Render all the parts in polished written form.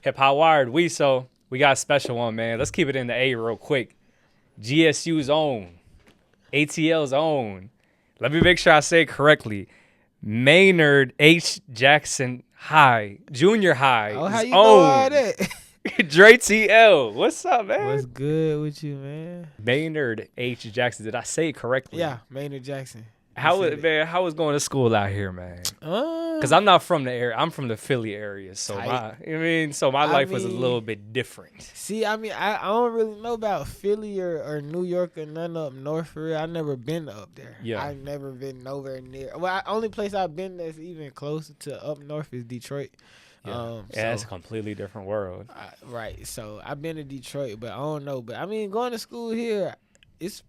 HIP-HOPWIRED, we got a special one, man. Let's keep it in the A real quick. GSU's own, ATL's own. Let me make sure I say it correctly. Maynard H. Jackson High, Junior Oh, High's how you know all own. that? DreTL. What's up, man? What's good with you, man? Maynard H. Jackson. Did I say it correctly? Yeah, Maynard Jackson. How was going to school out here, man? Because Uh, I'm not from the area. I'm from the Philly area, so my life was a little bit different. See, I don't really know about Philly or New York or none up north for real. I never been up there. Yeah. I've never been nowhere near. Well, only place I've been that's even closer to up north is Detroit. Yeah, it's a completely different world. Right. So I've been to Detroit, but I don't know. But I mean, going to school here, it's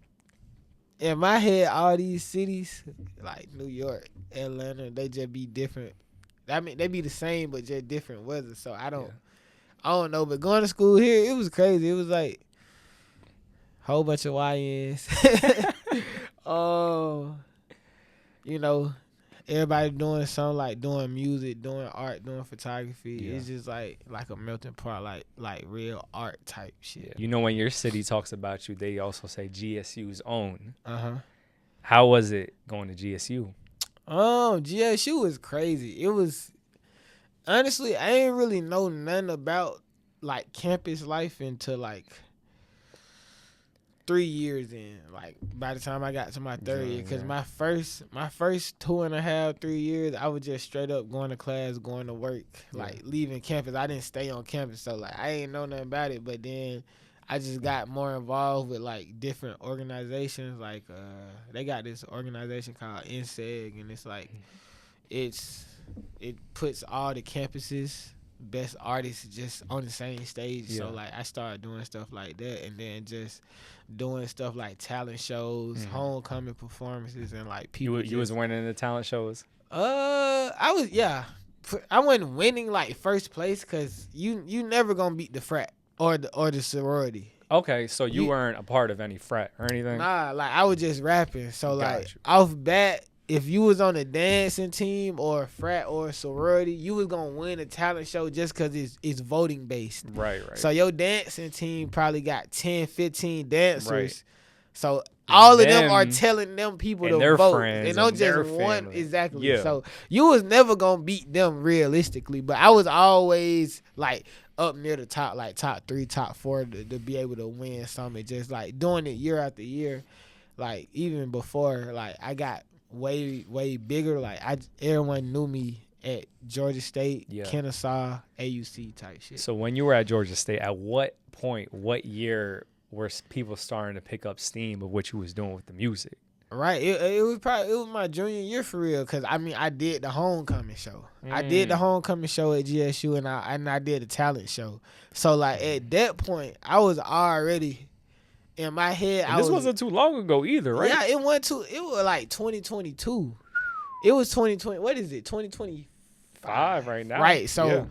in my head. All these cities like New York, Atlanta, they just be different. I mean, they be the same, but just different weather. So I don't know. But going to school here, it was crazy. It was like a whole bunch of YNs. Oh, everybody doing something, like doing music, doing art, doing photography. Yeah. It's just like a melting pot, like real art type shit. You know, when your city talks about you, they also say GSU's own. Uh-huh. How was it going to GSU? GSU was crazy. It was, honestly, I ain't really know nothing about like campus life until like 3 years in. Like by the time I got to my third year, because my first 2.5, 3 years, I was just straight up going to class, going to work, like leaving campus. I didn't stay on campus, so like I ain't know nothing about it. But then I just got more involved with like different organizations. Like they got this organization called NSEG, and it's like it puts all the campuses best artists just on the same stage. Yeah. So like I started doing stuff like that, and then just doing stuff like talent shows, homecoming performances, and like people. You was winning the talent shows? I was, yeah. I wasn't winning like first place, because you never gonna beat the frat or the sorority. Okay, so you weren't a part of any frat or anything? Nah, like I was just rapping. So like Got you. off bat, if you was on a dancing team or a frat or a sorority, you was gonna win a talent show just because it's voting based. Right. So your dancing team probably got 10, 15 dancers. Right. So all of them Them are telling them people and to their vote. friends And don't and their just one. family. Exactly. Yeah. So you was never going to beat them realistically. But I was always like up near the top, like top 3, top 4 to be able to win something. Just like doing it year after year. Like even before, like I got way, way bigger. Like everyone knew me at Georgia State, Kennesaw, AUC type shit. So when you were at Georgia State, at what point, what year were people starting to pick up steam of what you was doing with the music? Right, it was my junior year for real, because I mean I did the homecoming show. I did the homecoming show at GSU, and I did a talent show. So like at that point, I was already in my head. And this wasn't too long ago either, right? Yeah, it was like 2022. It was 2020. What is it? 2025 right now. Right. So,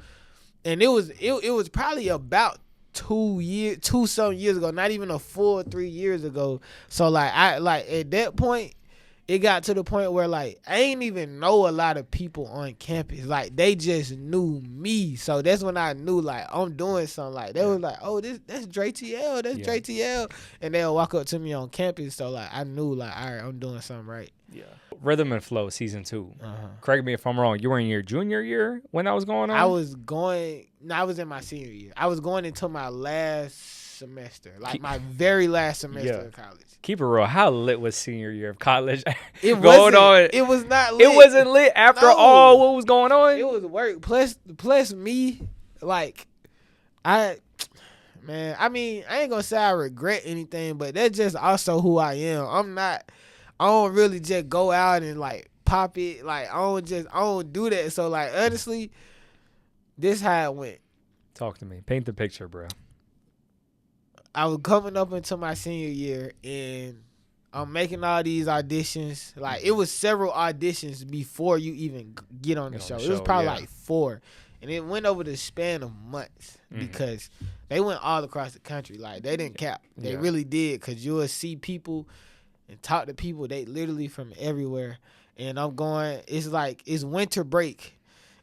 and it was probably about 2 some years ago, not even a full 3 years ago. So like at that point, it got to the point where like I ain't even know a lot of people on campus. Like they just knew me. So that's when I knew like I'm doing something. Like they was like, oh, that's DreTL, DreTL, and they'll walk up to me on campus. So like I knew like, all right, I'm doing something right. Yeah. Rhythm and Flow season 2. Correct me if I'm wrong. You were in your junior year when that was going on? I was in my senior year. I was going into my last semester, like my very last semester of college. Keep it real. How lit was senior year of college? It was not lit. It wasn't lit after all what was going on? It was work. Plus me, like, I mean, I ain't gonna say I regret anything, but that's just also who I am. I don't really just go out and like pop it. Like I don't do that. So like honestly, this how it went. Talk to me. Paint the picture, bro. I was coming up into my senior year, and I'm making all these auditions. Like it was several auditions before you even get on the show. It was probably like 4, and it went over the span of months because they went all across the country. Like they didn't cap. They really did, because you will see people and talk to people. They literally from everywhere. And I'm going. It's like it's winter break.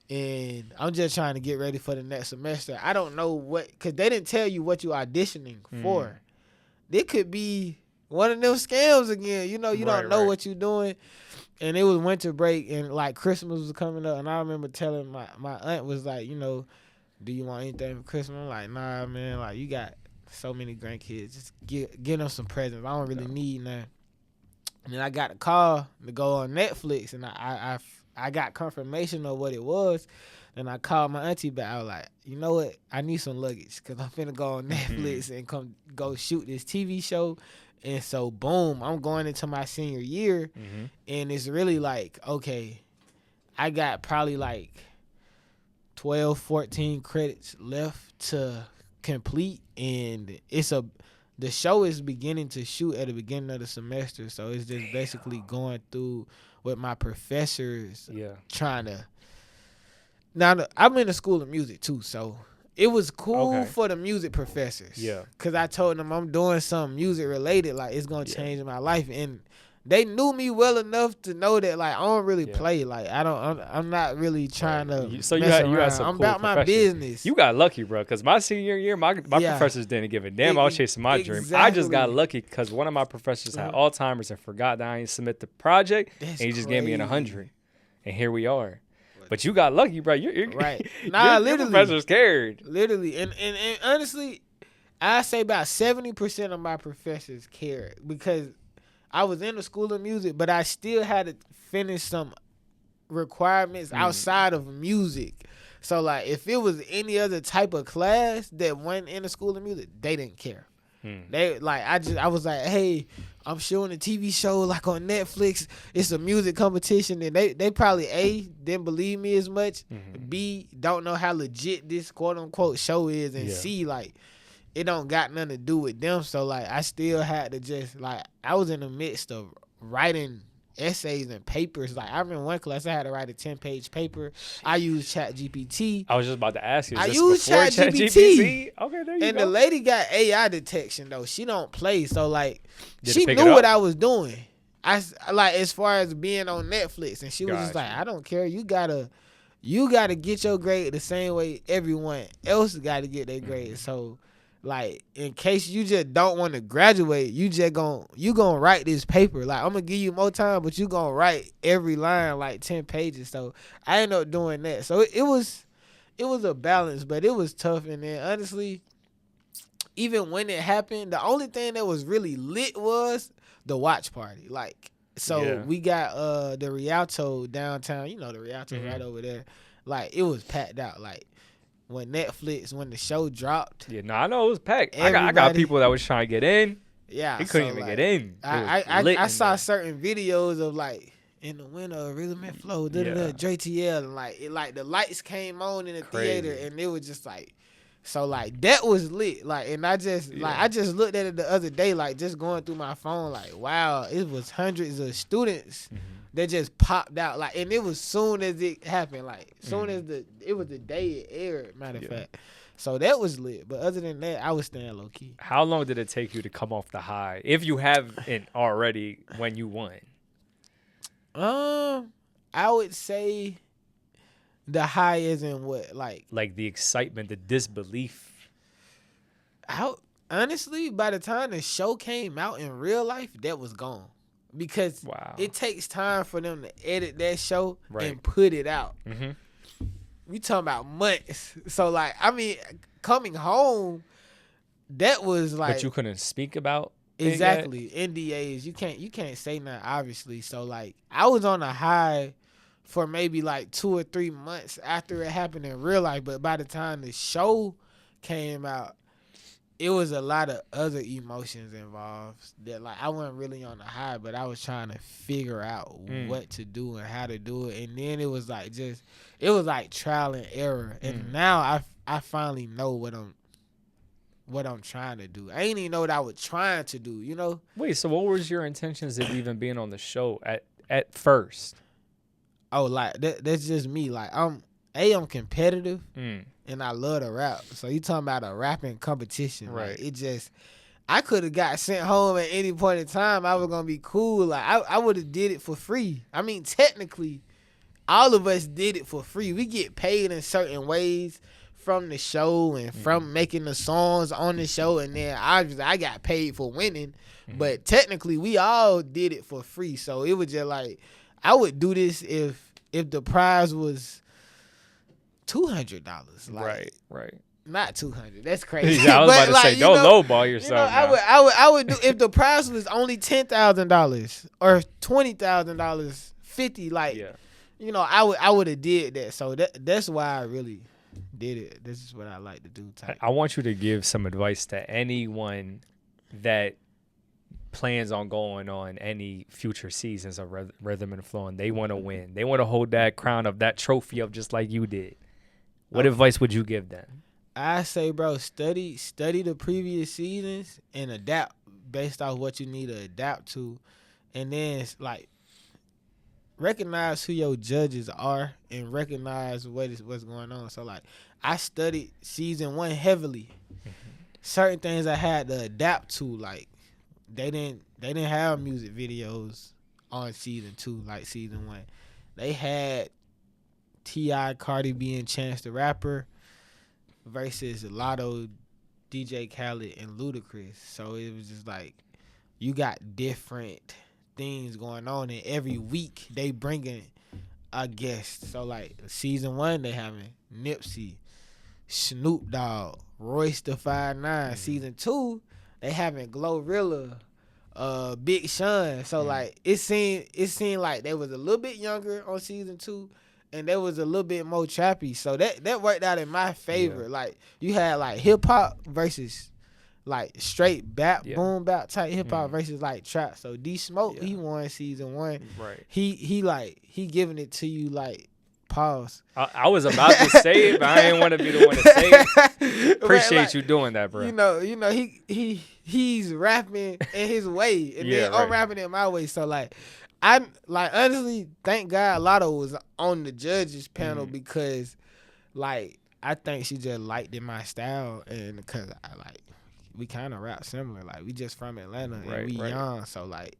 and I'm just trying to get ready for the next semester. I don't know what, because they didn't tell you what you auditioning for. It could be one of them scams again. You know, you don't know what you're doing. And it was winter break, and like Christmas was coming up, and I remember telling my aunt was like, you know, do you want anything for Christmas? I'm like, nah, man, like you got so many grandkids, just get them some presents. I don't really need none. And then I got a call to go on Netflix, and I got confirmation of what it was. And I called my auntie back. I was like, you know what? I need some luggage because I'm finna go on Netflix and go shoot this TV show. And so, boom, I'm going into my senior year. And it's really like, okay, I got probably like 12, 14 credits left to complete. And the show is beginning to shoot at the beginning of the semester. So it's just basically going through with my professors trying to. Now, I'm in the school of music, too, so it was cool for the music professors. Yeah. Because I told them I'm doing something music-related, like, it's going to change my life. And they knew me well enough to know that, like, I don't really play. Like, I'm not really trying to So you had some I'm cool about my business. You got lucky, bro, because my senior year, my professors didn't give a damn. I was chasing my dream. I just got lucky because one of my professors had Alzheimer's and forgot that I didn't submit the project, and he just gave me an 100. And here we are. But you got lucky, bro. You're right. Nah, literally. Your professors cared. Literally. And honestly, I say about 70% of my professors cared because I was in the school of music, but I still had to finish some requirements outside of music. So, like, if it was any other type of class that went in the school of music, they didn't care. They like I was like, hey, I'm showing a TV show like on Netflix. It's a music competition, and they probably A, didn't believe me as much. B, don't know how legit this quote unquote show is, and C, like it don't got nothing to do with them. So like I still had to just like I was in the midst of writing essays and papers. Like I remember one class I had to write a 10-page paper. I used ChatGPT. I was just about to ask you. I used ChatGPT. Okay, there you and go. the lady got AI detection though. She don't play, so like she knew what I was doing. I like as far as being on Netflix, and she was just like, I don't care. You gotta get your grade the same way everyone else got to get their grade. So. Like, in case you just don't want to graduate, you gonna write this paper. Like, I'm gonna give you more time, but you gonna write every line like 10 pages. So I ended up doing that. So it was a balance, but it was tough. And then honestly, even when it happened, the only thing that was really lit was the watch party. Like, so we got the Rialto downtown. You know the Rialto right over there. Like, it was packed out. Like. When the show dropped. Yeah, no, I know it was packed. I got people that was trying to get in. Yeah. He couldn't even get in. I saw certain videos of like in the winter, Rhythm and Flow, DreTL, and like the lights came on in the theater, and it was just like, so like that was lit. Like, and I just looked at it the other day, like just going through my phone, like wow, it was hundreds of students. That just popped out, like, and it was soon as it happened, like, soon as it was the day it aired, matter of fact. So that was lit. But other than that, I was staying low key. How long did it take you to come off the high, if you haven't already, when you won? I would say the high isn't what, like the excitement, the disbelief. Honestly, by the time the show came out in real life, that was gone. Because it takes time for them to edit that show and put it out. We talking about months. So, like, I mean, coming home, that was like... But you couldn't speak about exactly. NDAs. You can't say nothing, obviously. So, like, I was on a high for maybe, like, 2 or 3 months after it happened in real life. But by the time the show came out, it was a lot of other emotions involved that, like, I wasn't really on the high, but I was trying to figure out what to do and how to do it. And then it was like trial and error. And now I finally know what I'm trying to do. I ain't even know what I was trying to do, you know? Wait, so what was your intentions of even being on the show at first? Oh, like that's just me. Like I'm competitive. And I love to rap. So you talking about a rapping competition. Right. Like I could have got sent home at any point in time. I was going to be cool. Like I would have did it for free. I mean, technically, all of us did it for free. We get paid in certain ways from the show and from making the songs on the show, and then obviously I got paid for winning. But technically, we all did it for free. So it was just like, I would do this if the prize was $200. Like, right. Not 200. That's crazy. Yeah, I was about to like, say, don't lowball yourself. I would do if the prize was only $10,000 or $20,000, 50. Like, I would have did that. So that's why I really did it. This is what I like to do. I want you to give some advice to anyone that plans on going on any future seasons of Rhythm and Flow, and they want to win. They want to hold that crown of that trophy up just like you did. What advice would you give them? I say, bro, study the previous seasons and adapt based off what you need to adapt to, and then it's like recognize who your judges are and recognize what's going on. So like, I studied season 1 heavily. Certain things I had to adapt to, like they didn't have music videos on season 2 like season 1. They had T.I., Cardi B, and Chance the Rapper versus Lotto, DJ Khaled, and Ludacris. So it was just like, you got different things going on, and every week they bringing a guest. So like season 1, they having Nipsey, Snoop Dogg, Royce the 5'9". Season 2, they having Glorilla, Big Sean. So like it seemed like they was a little bit younger on season 2, and they was a little bit more trappy. So that worked out in my favor. Yeah. Like you had like hip hop versus like straight bap, boom bap type hip hop versus like trap. So D Smoke, he won season 1. Right. He giving it to you like, pause. I was about to say it, but I didn't want to be the one to say it. Appreciate like, you doing that, bro. You know, he's rapping in his way, and then I'm rapping in my way. So like, I like honestly, thank God Lotto was on the judges panel because, like, I think she just liked in my style, and because we kind of rap similar. Like we just from Atlanta and we young, so like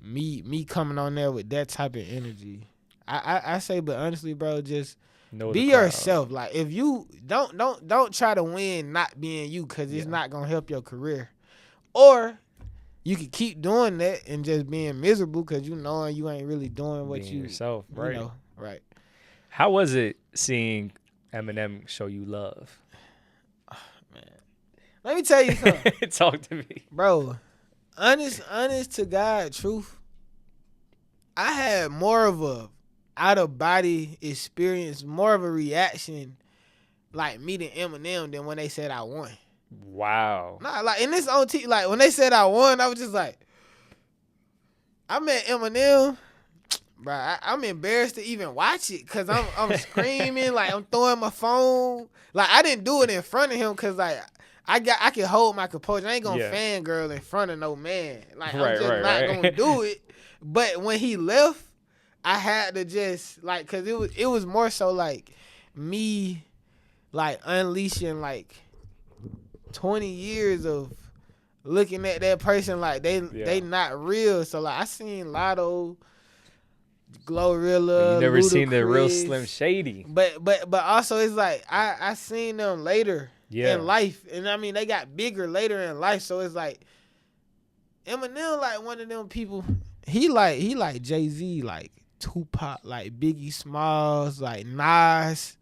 me coming on there with that type of energy. I say, but honestly, bro, just be yourself. Like if you don't try to win not being you, because it's not gonna help your career. Or you could keep doing that and just being miserable because you knowing you ain't really doing what you yourself, right? You know, right. How was it seeing Eminem show you love? Oh, man, let me tell you something. Talk to me, bro. Honest to God, truth. I had more of a out-of-body experience, more of a reaction like meeting Eminem than when they said I won. Wow. Nah, like in this OT, like when they said I won, I was just like, I met Eminem, bro. I'm embarrassed to even watch it because I'm screaming, like I'm throwing my phone. Like I didn't do it in front of him because like I can hold my composure. I ain't gonna fangirl in front of no man. Like I'm just not gonna do it. But when he left, I had to just like, cause it was more so like me like unleashing like 20 years of looking at that person like they not real. So like I seen Lotto, Glorilla, you never Ludacris, seen the real Slim Shady. But also it's like I seen them later in life, and I mean they got bigger later in life. So it's like Eminem like one of them people. He like Jay-Z, like Tupac, like Biggie Smalls, like Nas.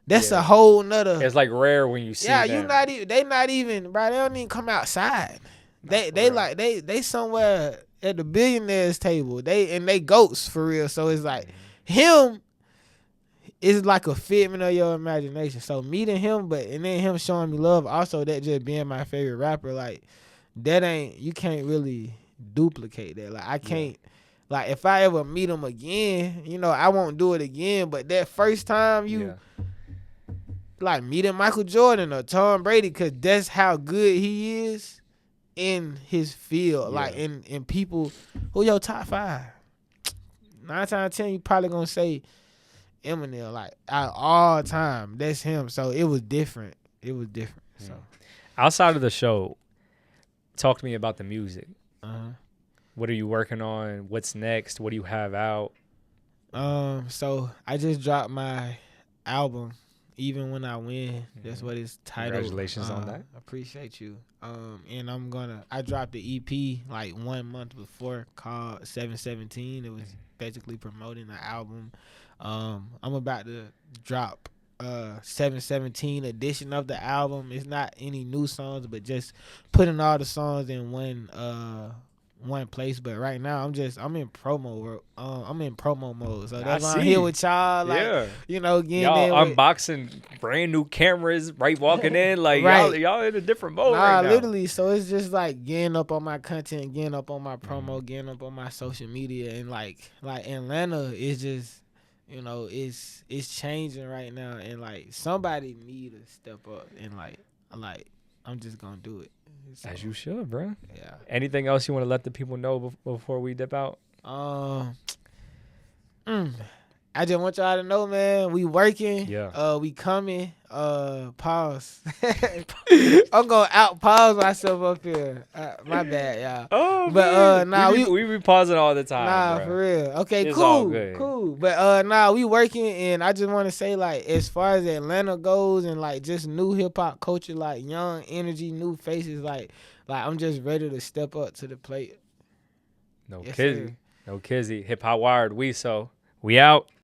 That's a whole nother. It's like rare when you see them. You not even. They not even, bro. They don't even come outside. They somewhere at the billionaires table. They goats for real. So it's like him is like a figment of your imagination. So meeting him, and then him showing me love. Also, that just being my favorite rapper, like that you can't really duplicate that. Like I can't. Like if I ever meet him again, I won't do it again. But that first time like meeting Michael Jordan or Tom Brady, because that's how good he is in his field. Yeah. Like in people who your top 5. 9 times out of 10, you probably gonna say Eminem. Like out of all time, that's him. So it was different. So outside of the show, talk to me about the music. Uh-huh. What are you working on? What's next? What do you have out? So I just dropped my album, Even When I Win. That's what it's titled. Congratulations on that. Appreciate you. And I dropped the EP like 1 month before called 717. It was basically promoting the album. I'm about to drop 717 edition of the album. It's not any new songs, but just putting all the songs in one place. But right now I'm in promo mode, so that's why I'm here with y'all, like, you know, getting y'all unboxing brand new cameras, right, walking in, like, right. y'all in a different mode right now. Literally, so it's just like getting up on my content, getting up on my promo, getting up on my social media, and like Atlanta is just, you know, it's changing right now, and like somebody need to step up, and like I'm just gonna do it. So, as you should, bro. Yeah. Anything else you want to let the people know before we dip out? I just want y'all to know, man, we working. Yeah. We coming. Pause. I'm gonna pause myself up here. My bad, y'all. Oh, but man. we be pausing all the time. Nah, bro. for real. Okay, it's cool. All good. Cool. But we working, and I just want to say, like, as far as Atlanta goes, and like just new hip hop culture, like young energy, new faces, like I'm just ready to step up to the plate. No kizzy. Hip-Hop Wired. We out.